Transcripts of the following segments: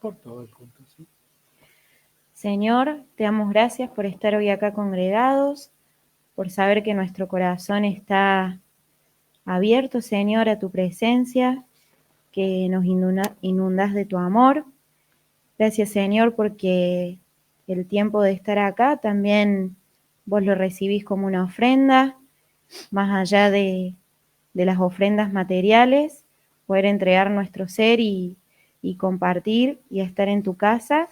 por todo el culto, ¿sí? Señor, te damos gracias por estar hoy acá congregados, por saber que nuestro corazón está abierto, Señor, a tu presencia, que nos inundas de tu amor. Gracias, Señor, porque el tiempo de estar acá también vos lo recibís como una ofrenda, más allá de las ofrendas materiales, poder entregar nuestro ser y compartir y estar en tu casa.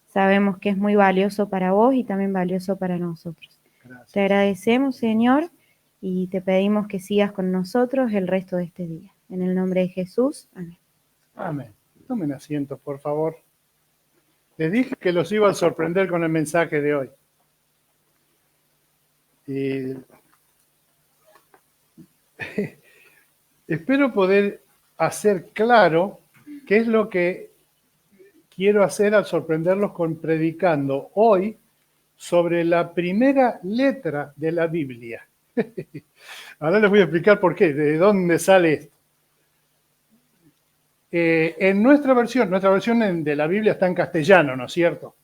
Sabemos que es muy valioso para vos y también valioso para nosotros. Gracias. Te agradecemos, Señor, y te pedimos que sigas con nosotros el resto de este día. En el nombre de Jesús, amén. Amén. Tomen asiento, por favor. Les dije que los iba a sorprender con el mensaje de hoy. Y espero poder hacer claro qué es lo que quiero hacer al sorprenderlos con predicando hoy sobre la primera letra de la Biblia. Ahora les voy a explicar por qué, de dónde sale esto. En nuestra versión de la Biblia está en castellano, ¿no es cierto?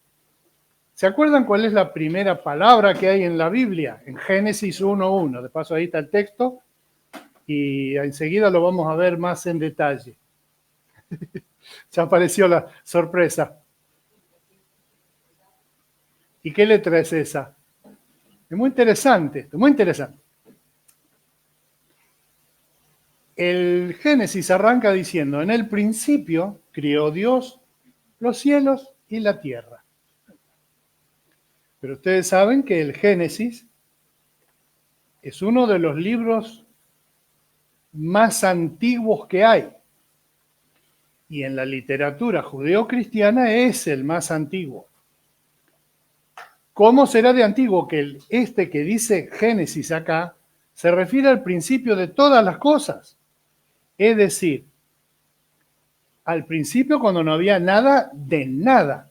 ¿Se acuerdan cuál es la primera palabra que hay en la Biblia? En Génesis 1:1. De paso ahí está el texto y enseguida lo vamos a ver más en detalle. Ya apareció la sorpresa. ¿Y qué letra es esa? Es muy interesante, muy interesante. El Génesis arranca diciendo, en el principio crió Dios los cielos y la tierra. Pero ustedes saben que el Génesis es uno de los libros más antiguos que hay. Y en la literatura judeocristiana es el más antiguo. ¿Cómo será de antiguo que este que dice Génesis acá se refiere al principio de todas las cosas? Es decir, al principio cuando no había nada de nada.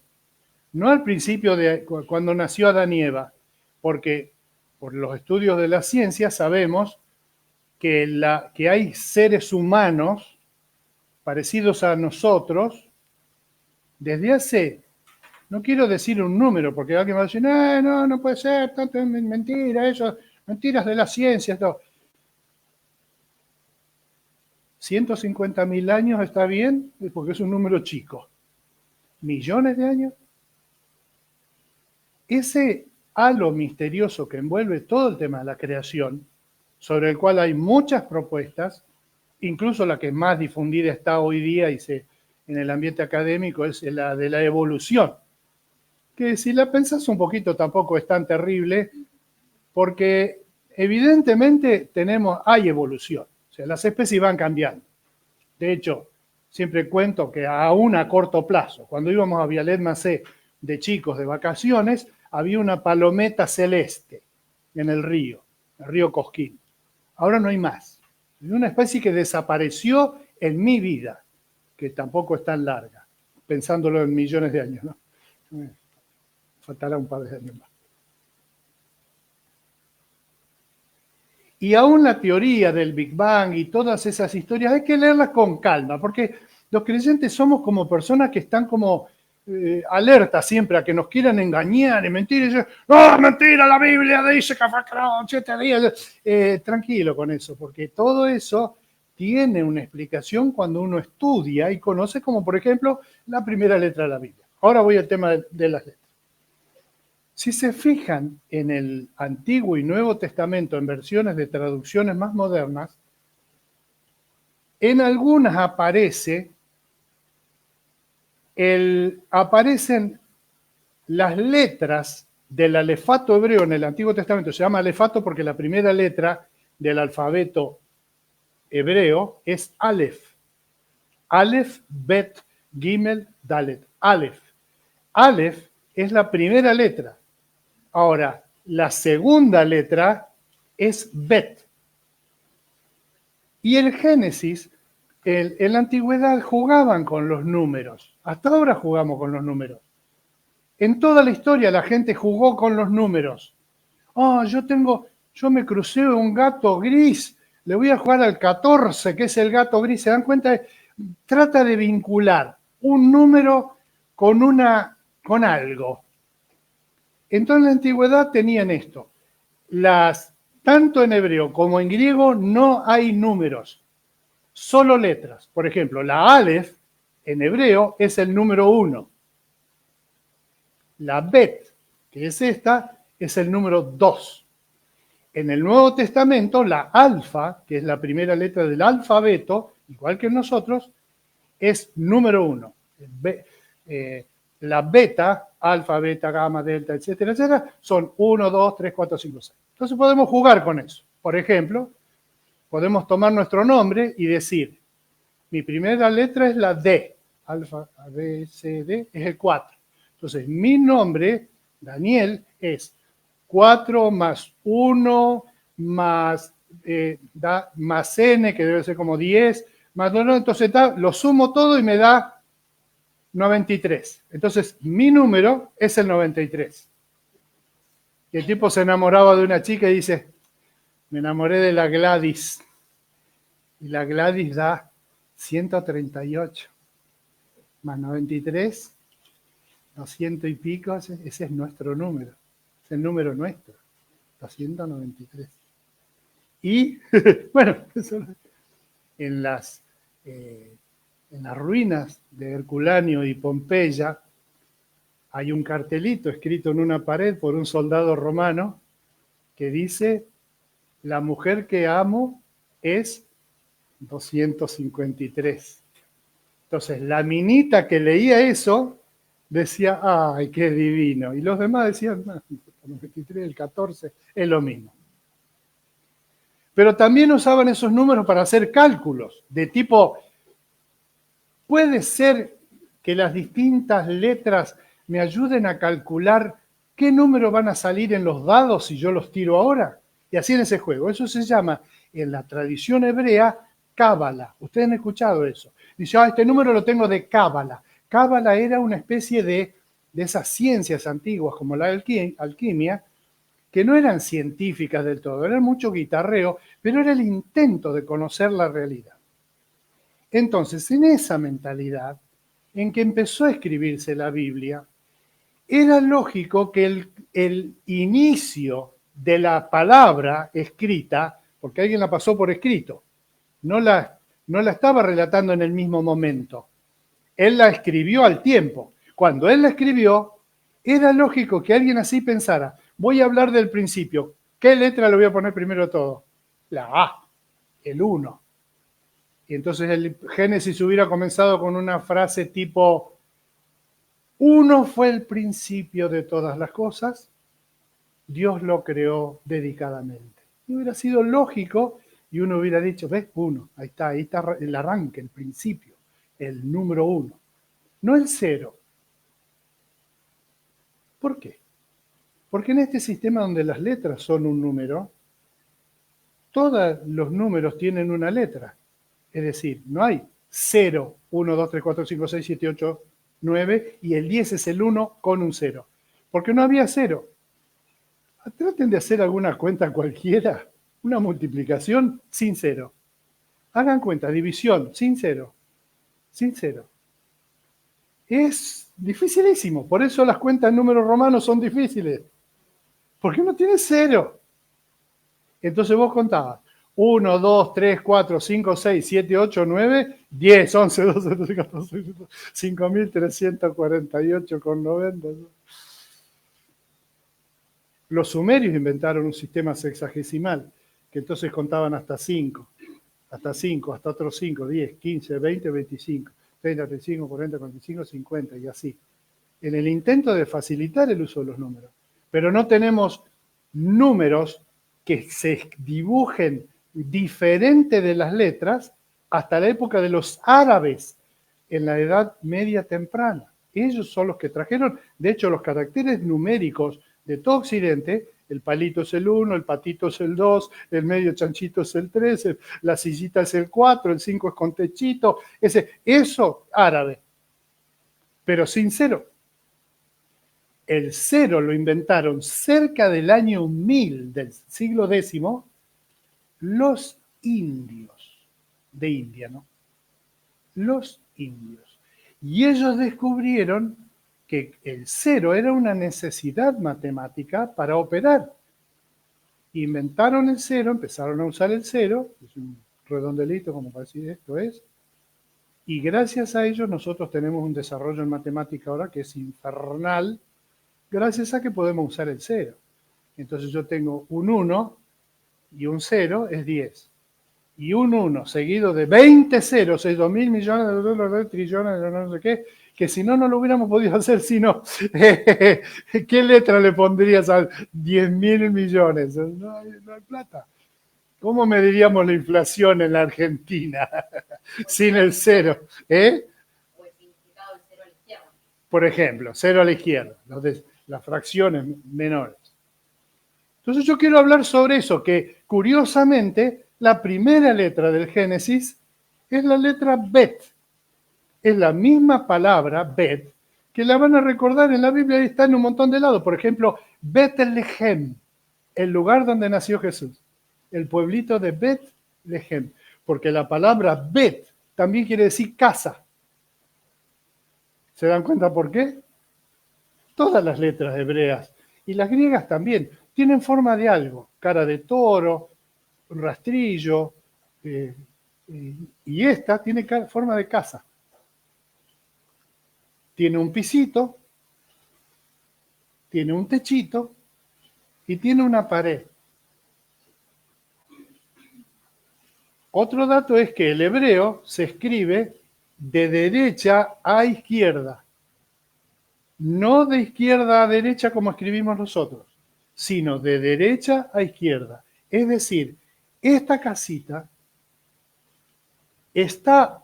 No al principio de cuando nació Adán y Eva, porque por los estudios de la ciencia sabemos que hay seres humanos parecidos a nosotros desde hace, no quiero decir un número, porque alguien va a decir, no puede ser, tanto es mentira, eso, mentiras de la ciencia, todo. 150.000 años está bien, porque es un número chico. ¿Millones de años? Ese halo misterioso que envuelve todo el tema de la creación, sobre el cual hay muchas propuestas, incluso la que más difundida está hoy día en el ambiente académico, es la de la evolución, que si la pensás un poquito tampoco es tan terrible, porque evidentemente hay evolución, o sea, las especies van cambiando. De hecho, siempre cuento que aún a corto plazo, cuando íbamos a Vialet Macé de chicos de vacaciones, había una palometa celeste en el río Cosquín. Ahora no hay más. Es una especie que desapareció en mi vida, que tampoco es tan larga, pensándolo en millones de años, ¿no? Faltará un par de años más. Y aún la teoría del Big Bang y todas esas historias hay que leerlas con calma, porque los creyentes somos como personas que están como alertas siempre a que nos quieran engañar y mentir. Y yo, no, mentira, la Biblia dice que fue creado en 7 días. Tranquilo con eso, porque todo eso tiene una explicación cuando uno estudia y conoce, como por ejemplo la primera letra de la Biblia. Ahora voy al tema de las letras. Si se fijan en el Antiguo y Nuevo Testamento en versiones de traducciones más modernas, en algunas aparecen las letras del alefato hebreo en el Antiguo Testamento. Se llama alefato porque la primera letra del alfabeto hebreo es Aleph. Aleph, Bet, Gimel, Dalet. Aleph. Aleph es la primera letra. Ahora, la segunda letra es Bet. Y el Génesis, en la antigüedad jugaban con los números. Hasta ahora jugamos con los números. En toda la historia la gente jugó con los números. Yo me crucé un gato gris, le voy a jugar al 14, que es el gato gris. ¿Se dan cuenta? Trata de vincular un número con algo. Entonces en la antigüedad tenían esto. Tanto en hebreo como en griego no hay números, solo letras. Por ejemplo, la Aleph en hebreo es el número 1. La Bet, que es esta, es el número 2. En el Nuevo Testamento, la Alfa, que es la primera letra del alfabeto, igual que nosotros, es número 1. La beta, alfa, beta, gamma, delta, etcétera, etcétera, son 1, 2, 3, 4, 5, 6. Entonces podemos jugar con eso. Por ejemplo, podemos tomar nuestro nombre y decir, mi primera letra es la D, alfa, A, B, C, D, es el 4. Entonces, mi nombre, Daniel, es 4 más 1 más, más N, que debe ser como 10, más 2, entonces lo sumo todo y me da 93. Entonces, mi número es el 93. Y el tipo se enamoraba de una chica y dice, me enamoré de la Gladys. Y la Gladys da 138 más 93, 200 y pico, ese es nuestro número. Es el número nuestro, 293. Y, bueno, en las ruinas de Herculanio y Pompeya hay un cartelito escrito en una pared por un soldado romano que dice, la mujer que amo es 253. Entonces, la minita que leía eso decía, ¡ay, qué divino! Y los demás decían, no, el 23, el 14, es lo mismo. Pero también usaban esos números para hacer cálculos de tipo, ¿puede ser que las distintas letras me ayuden a calcular qué número van a salir en los dados si yo los tiro ahora? Y así en ese juego. Eso se llama, en la tradición hebrea, cábala. Ustedes han escuchado eso. Dice, este número lo tengo de cábala. Cábala era una especie de esas ciencias antiguas, como la alquimia, que no eran científicas del todo, eran mucho guitarreo, pero era el intento de conocer la realidad. Entonces, en esa mentalidad, en que empezó a escribirse la Biblia, era lógico que el inicio de la palabra escrita, porque alguien la pasó por escrito, no la estaba relatando en el mismo momento. Él la escribió al tiempo. Cuando él la escribió, era lógico que alguien así pensara, voy a hablar del principio. ¿Qué letra le voy a poner primero todo? La A, el 1. Y entonces el Génesis hubiera comenzado con una frase tipo, uno fue el principio de todas las cosas, Dios lo creó dedicadamente. Y hubiera sido lógico y uno hubiera dicho, ¿ves? 1, ahí está el arranque, el principio, el número 1, no el 0. ¿Por qué? Porque en este sistema donde las letras son un número, todos los números tienen una letra. Es decir, no hay 0, 1, 2, 3, 4, 5, 6, 7, 8, 9 y el 10 es el 1 con un 0. Porque no había 0. Traten de hacer alguna cuenta cualquiera, una multiplicación sin 0. Hagan cuenta, división sin 0. Sin 0. Es dificilísimo, por eso las cuentas en números romanos son difíciles. Porque no tiene 0. Entonces vos contabas 1, 2, 3, 4, 5, 6, 7, 8, 9, 10, 11, 12, 13, 14, 5.348,90. Los sumerios inventaron un sistema sexagesimal, que entonces contaban hasta 5, hasta otros 5, 10, 15, 20, 25, 30, 35, 40, 45, 50 y así. En el intento de facilitar el uso de los números. Pero no tenemos números que se dibujen diferente de las letras hasta la época de los árabes, en la Edad Media temprana. Ellos son los que trajeron, de hecho, los caracteres numéricos de todo Occidente. El palito es el 1, el patito es el 2, el medio chanchito es el 3, la sillita es el 4, el 5 es con techito, eso árabe, pero sin 0. El 0 lo inventaron cerca del año 1000 del siglo X los indios de India, ¿no? Los indios. Y ellos descubrieron que el cero era una necesidad matemática para operar. Inventaron el cero, empezaron a usar el cero, es un redondelito como para decir esto es, y gracias a ellos nosotros tenemos un desarrollo en matemática ahora que es infernal, gracias a que podemos usar el cero. Entonces yo tengo un 1 y un 0 es 10. Y un 1 seguido de 20 ceros es 2.000 millones de dólares, trillones de no sé qué, que si no, no lo hubiéramos podido hacer, sino, ¿qué letra le pondrías a 10.000 millones? No hay plata. ¿Cómo mediríamos la inflación en la Argentina sin el cero? O el significado del cero a la izquierda. Por ejemplo, cero a la izquierda, las fracciones menores. Entonces yo quiero hablar sobre eso, que curiosamente la primera letra del Génesis es la letra Bet. Es la misma palabra, Bet, que la van a recordar en la Biblia y está en un montón de lados. Por ejemplo, Betlehem, el lugar donde nació Jesús. El pueblito de Betlehem. Porque la palabra Bet también quiere decir casa. ¿Se dan cuenta por qué? Todas las letras hebreas y las griegas también tienen forma de algo. Cara de toro, rastrillo, y esta tiene forma de casa. Tiene un pisito, tiene un techito y tiene una pared. Otro dato es que el hebreo se escribe de derecha a izquierda. No de izquierda a derecha como escribimos nosotros, sino de derecha a izquierda. Es decir, esta casita está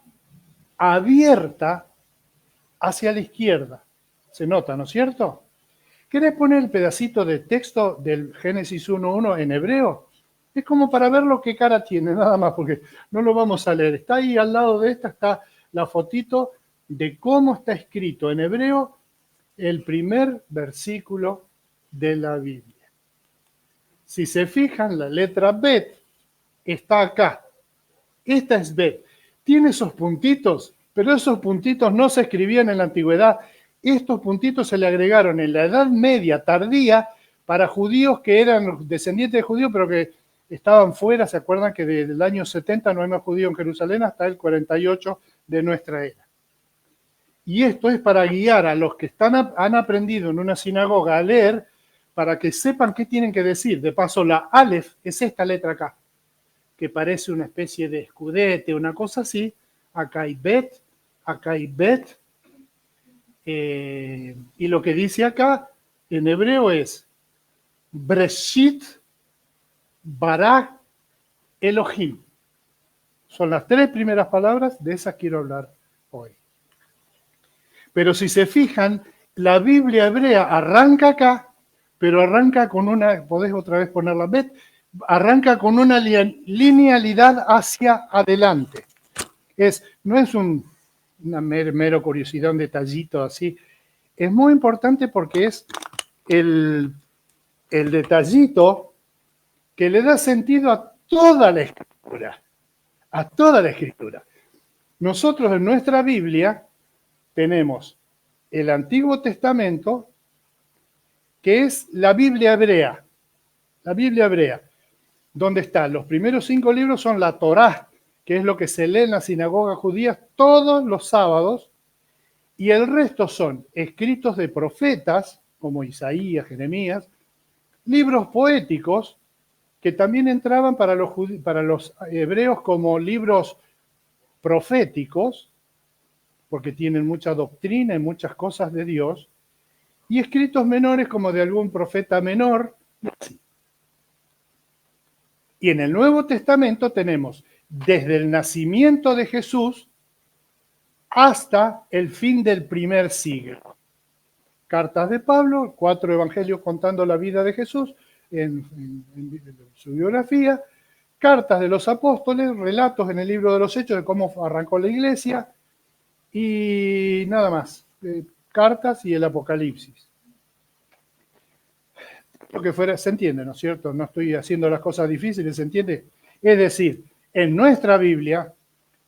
abierta hacia la izquierda. Se nota, ¿no es cierto? ¿Querés poner el pedacito de texto del Génesis 1.1 en hebreo? Es como para ver lo que cara tiene, nada más, porque no lo vamos a leer. Está ahí al lado de esta, está la fotito de cómo está escrito en hebreo el primer versículo de la Biblia. Si se fijan, la letra Bet está acá. Esta es Bet. Tiene esos puntitos, pero esos puntitos no se escribían en la antigüedad. Estos puntitos se le agregaron en la Edad Media tardía para judíos que eran descendientes de judíos, pero que estaban fuera. ¿Se acuerdan que desde el año 70 no hay más judíos en Jerusalén hasta el 48 de nuestra era? Y esto es para guiar a los que han aprendido en una sinagoga a leer, para que sepan qué tienen que decir. De paso, la Aleph es esta letra acá, que parece una especie de escudete, una cosa así. Acá hay Bet, acá hay Bet. Y lo que dice acá en hebreo es Breshit Bara Elohim. Son las tres primeras palabras, de esas quiero hablar hoy. Pero si se fijan, la Biblia hebrea arranca acá, pero arranca con una, podés otra vez ponerla, Bet, arranca con una linealidad hacia adelante. No es una mero curiosidad, un detallito así. Es muy importante porque es el detallito que le da sentido a toda la escritura. A toda la escritura. Nosotros en nuestra Biblia tenemos el Antiguo Testamento, que es la Biblia hebrea. La Biblia hebrea, donde están los primeros 5 libros son la Torá, que es lo que se lee en las sinagogas judías todos los sábados, y el resto son escritos de profetas, como Isaías, Jeremías, libros poéticos, que también entraban para los hebreos como libros proféticos, porque tienen mucha doctrina y muchas cosas de Dios, y escritos menores como de algún profeta menor. Y en el Nuevo Testamento tenemos desde el nacimiento de Jesús hasta el fin del primer siglo. Cartas de Pablo, 4 evangelios contando la vida de Jesús en su biografía, cartas de los apóstoles, relatos en el libro de los Hechos de cómo arrancó la iglesia y nada más, cartas y el Apocalipsis. Lo que fuera, se entiende, ¿no es cierto? No estoy haciendo las cosas difíciles, ¿se entiende? Es decir, en nuestra Biblia,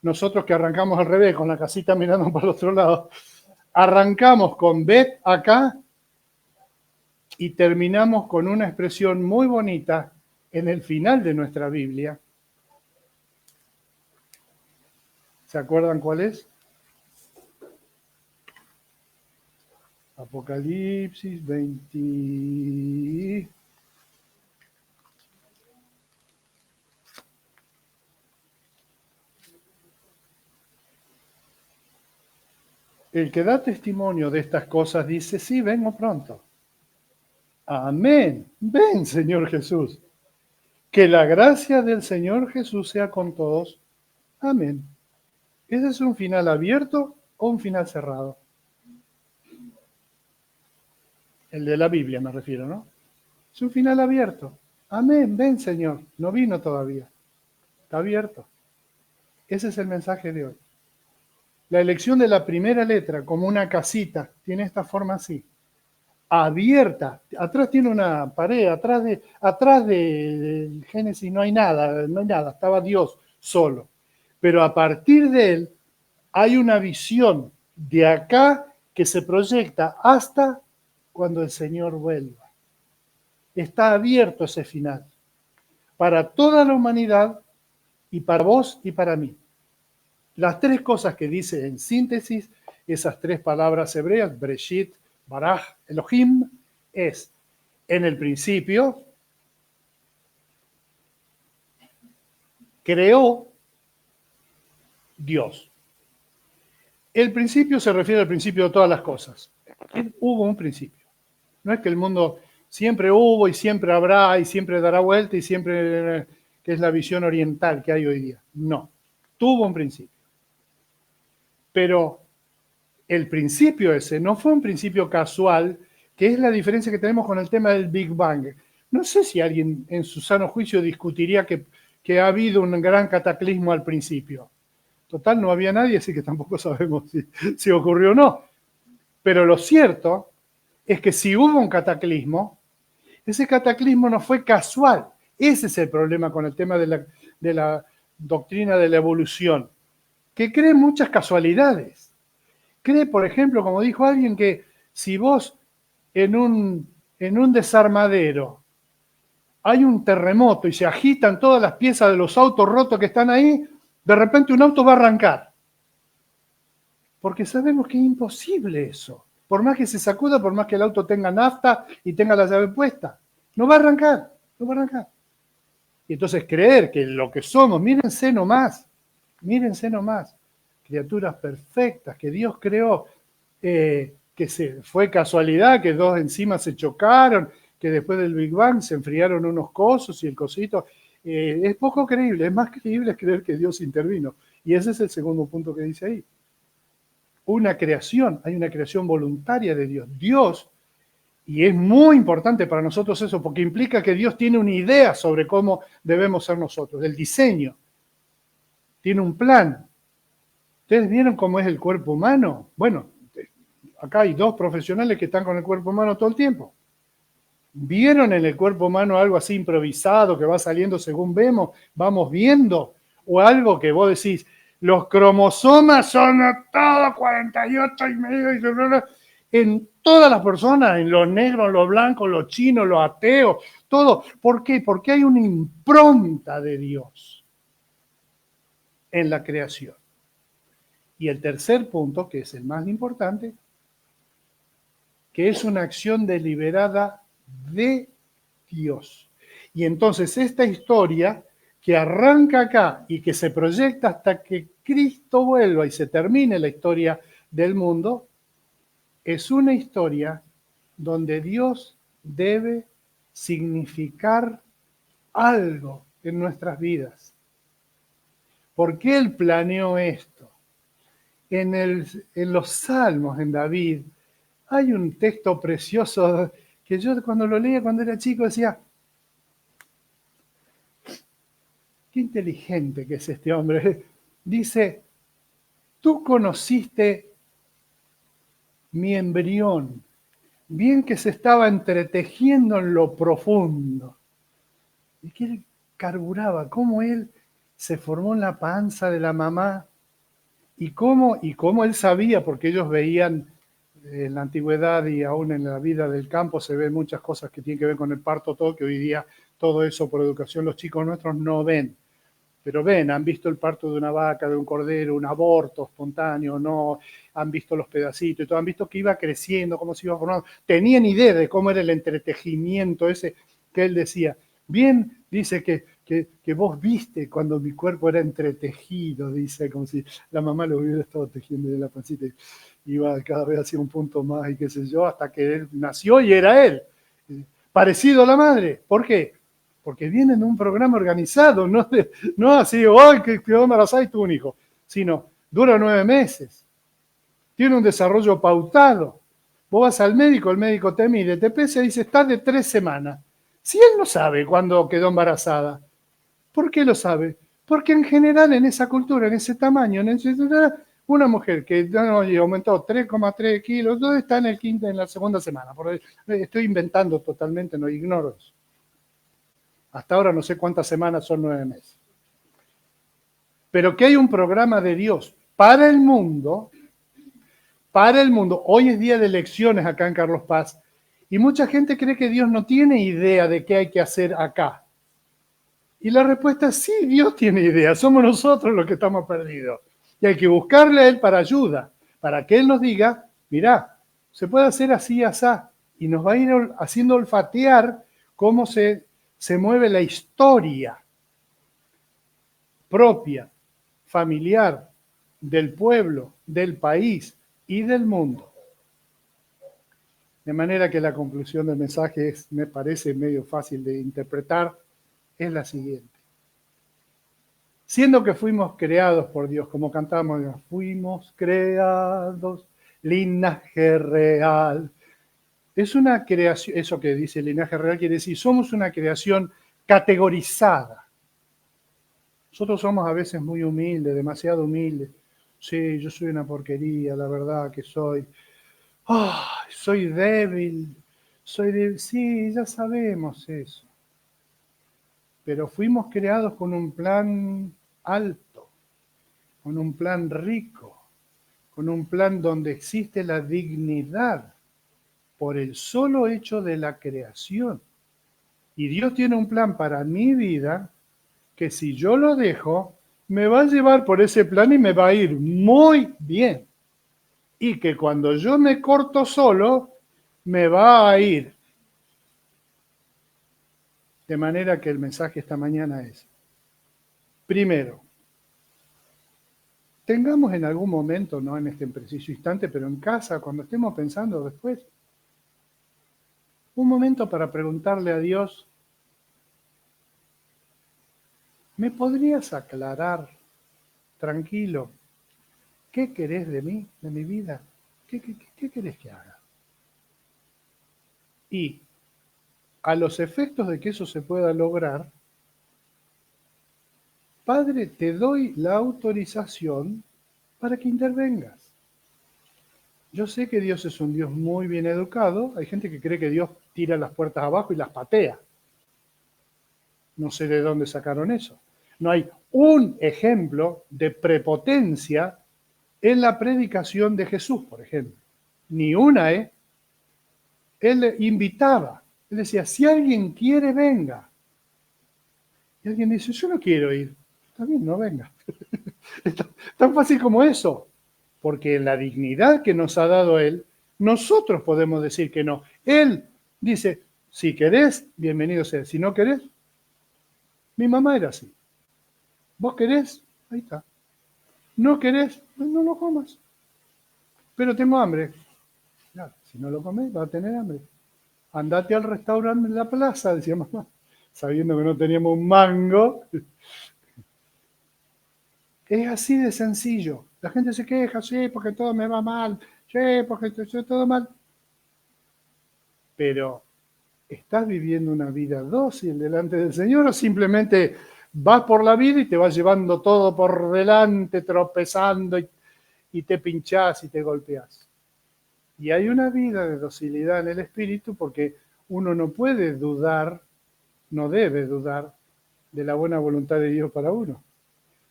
nosotros que arrancamos al revés, con la casita mirando para el otro lado, arrancamos con Bet acá y terminamos con una expresión muy bonita en el final de nuestra Biblia. ¿Se acuerdan cuál es? Apocalipsis 20. El que da testimonio de estas cosas dice, sí, vengo pronto. Amén. Ven, Señor Jesús. Que la gracia del Señor Jesús sea con todos. Amén. ¿Ese es un final abierto o un final cerrado? El de la Biblia me refiero, ¿no? Es un final abierto. Amén, ven Señor. No vino todavía. Está abierto. Ese es el mensaje de hoy. La elección de la primera letra como una casita tiene esta forma así. Abierta. Atrás tiene una pared, atrás del Génesis no hay nada, estaba Dios solo. Pero a partir de él hay una visión de acá que se proyecta hasta cuando el Señor vuelva. Está abierto ese final para toda la humanidad y para vos y para mí. Las tres cosas que dice en síntesis, esas tres palabras hebreas, Breshit, Baraj, Elohim, es en el principio, creó Dios. El principio se refiere al principio de todas las cosas. Hubo un principio. No es que el mundo siempre hubo y siempre habrá y siempre dará vuelta y siempre que es la visión oriental que hay hoy día. No, tuvo un principio. Pero el principio ese no fue un principio casual, que es la diferencia que tenemos con el tema del Big Bang. No sé si alguien en su sano juicio discutiría que ha habido un gran cataclismo al principio. Total, no había nadie, así que tampoco sabemos si ocurrió o no. Pero lo cierto es que si hubo un cataclismo, ese cataclismo no fue casual. Ese es el problema con el tema de la doctrina de la evolución, que cree muchas casualidades. Cree, por ejemplo, como dijo alguien, que si vos en un desarmadero hay un terremoto y se agitan todas las piezas de los autos rotos que están ahí, de repente un auto va a arrancar. Porque sabemos que es imposible eso. Por más que se sacuda, por más que el auto tenga nafta y tenga la llave puesta. No va a arrancar, no va a arrancar. Y entonces creer que lo que somos, mírense nomás, criaturas perfectas que Dios creó, que fue casualidad, que dos enzimas se chocaron, que después del Big Bang se enfriaron unos cosos y el cosito. Es poco creíble, es más creíble creer que Dios intervino. Y ese es el segundo punto que dice ahí. Hay una creación voluntaria de Dios. Dios, y es muy importante para nosotros eso, porque implica que Dios tiene una idea sobre cómo debemos ser nosotros, del diseño. Tiene un plan. ¿Ustedes vieron cómo es el cuerpo humano? Bueno, acá hay dos profesionales que están con el cuerpo humano todo el tiempo. ¿Vieron en el cuerpo humano algo así improvisado que va saliendo según vamos viendo? O algo que vos decís, los cromosomas son todos 48 y medio, en todas las personas, en los negros, los blancos, los chinos, los ateos, todo. ¿Por qué? Porque hay una impronta de Dios en la creación. Y el tercer punto, que es el más importante, que es una acción deliberada de Dios. Y entonces esta historia que arranca acá y que se proyecta hasta que Cristo vuelva y se termine la historia del mundo, es una historia donde Dios debe significar algo en nuestras vidas. ¿Por qué Él planeó esto? En los Salmos, en David, hay un texto precioso que yo cuando lo leía cuando era chico decía, qué inteligente que es este hombre. Dice, tú conociste mi embrión, bien que se estaba entretejiendo en lo profundo. Y que él carburaba, cómo él se formó en la panza de la mamá y cómo él sabía, porque ellos veían en la antigüedad y aún en la vida del campo se ven muchas cosas que tienen que ver con el parto, todo, que hoy día todo eso por educación los chicos nuestros no ven. Pero ven, han visto el parto de una vaca, de un cordero, un aborto espontáneo, no, han visto los pedacitos y todo, han visto que iba creciendo, cómo se iba formando. Tenían idea de cómo era el entretejimiento ese que él decía. Bien, dice que vos viste cuando mi cuerpo era entretejido, dice, como si la mamá lo hubiera estado tejiendo de la pancita. Iba cada vez hacia un punto más y qué sé yo, hasta que él nació y era él. Parecido a la madre. ¿Por qué? Porque viene en un programa organizado, no así, ¡ay, que quedó embarazada y tuvo un hijo! Sino, dura 9 meses. Tiene un desarrollo pautado. Vos vas al médico, el médico te mide, te pesa y dice, está de 3 semanas. Si él no sabe cuándo quedó embarazada, ¿por qué lo sabe? Porque en general en esa cultura, en ese tamaño, una mujer que aumentó 3,3 kilos, ¿dónde está en la segunda semana? Estoy inventando totalmente, no ignoro eso. Hasta ahora no sé cuántas semanas son 9 meses. Pero que hay un programa de Dios para el mundo. Hoy es día de elecciones acá en Carlos Paz y mucha gente cree que Dios no tiene idea de qué hay que hacer acá. Y la respuesta es sí, Dios tiene idea, somos nosotros los que estamos perdidos. Y hay que buscarle a Él para ayuda, para que Él nos diga, mirá, se puede hacer así y asá, y nos va a ir haciendo olfatear cómo se mueve la historia propia, familiar, del pueblo, del país y del mundo. De manera que la conclusión del mensaje me parece medio fácil de interpretar, es la siguiente. Siendo que fuimos creados por Dios, como cantamos, fuimos creados, linaje real. Es una creación, eso que dice el linaje real quiere decir, somos una creación categorizada. Nosotros somos a veces muy humildes, demasiado humildes. Sí, yo soy una porquería, la verdad que soy. Soy débil, Sí, ya sabemos eso. Pero fuimos creados con un plan alto, con un plan rico, con un plan donde existe la dignidad por el solo hecho de la creación. Y Dios tiene un plan para mi vida que si yo lo dejo, me va a llevar por ese plan y me va a ir muy bien. Y que cuando yo me corto solo, me va a ir. De manera que el mensaje esta mañana es, primero, tengamos en algún momento, no en este preciso instante, pero en casa, cuando estemos pensando después, un momento para preguntarle a Dios, ¿me podrías aclarar, tranquilo, qué querés de mí, de mi vida? ¿Qué querés que haga? Y a los efectos de que eso se pueda lograr, Padre, te doy la autorización para que intervengas. Yo sé que Dios es un Dios muy bien educado. Hay gente que cree que Dios tira las puertas abajo y las patea. No sé de dónde sacaron eso. No hay un ejemplo de prepotencia en la predicación de Jesús, por ejemplo. Ni una, ¿eh? Él invitaba. Él decía, si alguien quiere, venga. Y alguien dice, yo no quiero ir. Está bien, no venga. Tan fácil como eso. Porque en la dignidad que nos ha dado Él, nosotros podemos decir que no. Él dice, si querés, bienvenido sea. Si no querés, mi mamá era así. ¿Vos querés? Ahí está. ¿No querés? No lo comas. Pero tengo hambre. Claro, si no lo comes, vas a tener hambre. Andate al restaurante en la plaza, decía mamá, sabiendo que no teníamos un mango. Es así de sencillo. La gente se queja, sí, porque todo me va mal, sí, porque estoy todo mal. Pero, ¿estás viviendo una vida dócil delante del Señor o simplemente vas por la vida y te vas llevando todo por delante, tropezando y te pinchás y te golpeás? Y hay una vida de docilidad en el espíritu porque uno no puede dudar, no debe dudar de la buena voluntad de Dios para uno.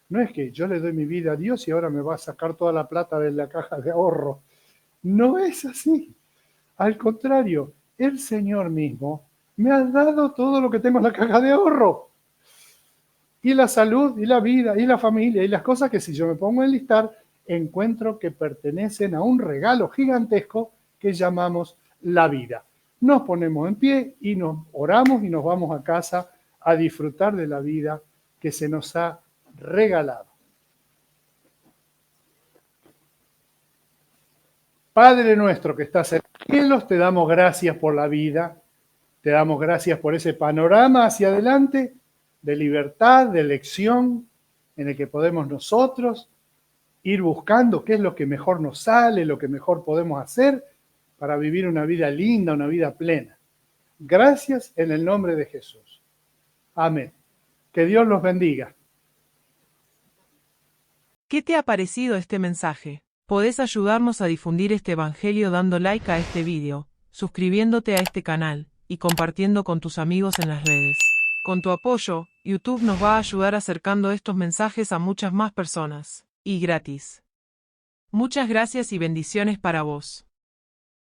No es que yo le doy mi vida a Dios y ahora me va a sacar toda la plata de la caja de ahorro. No es así. Al contrario, el Señor mismo me ha dado todo lo que tengo en la caja de ahorro. Y la salud, y la vida, y la familia, y las cosas que si yo me pongo a enlistar, encuentro que pertenecen a un regalo gigantesco que llamamos la vida. Nos ponemos en pie y nos oramos y nos vamos a casa a disfrutar de la vida que se nos ha regalado. Padre nuestro que estás en los cielos, te damos gracias por la vida, te damos gracias por ese panorama hacia adelante de libertad, de elección, en el que podemos nosotros ir buscando qué es lo que mejor nos sale, lo que mejor podemos hacer para vivir una vida linda, una vida plena. Gracias en el nombre de Jesús. Amén. Que Dios los bendiga. ¿Qué te ha parecido este mensaje? Podés ayudarnos a difundir este evangelio dando like a este video, suscribiéndote a este canal y compartiendo con tus amigos en las redes. Con tu apoyo, YouTube nos va a ayudar acercando estos mensajes a muchas más personas, y gratis. Muchas gracias y bendiciones para vos.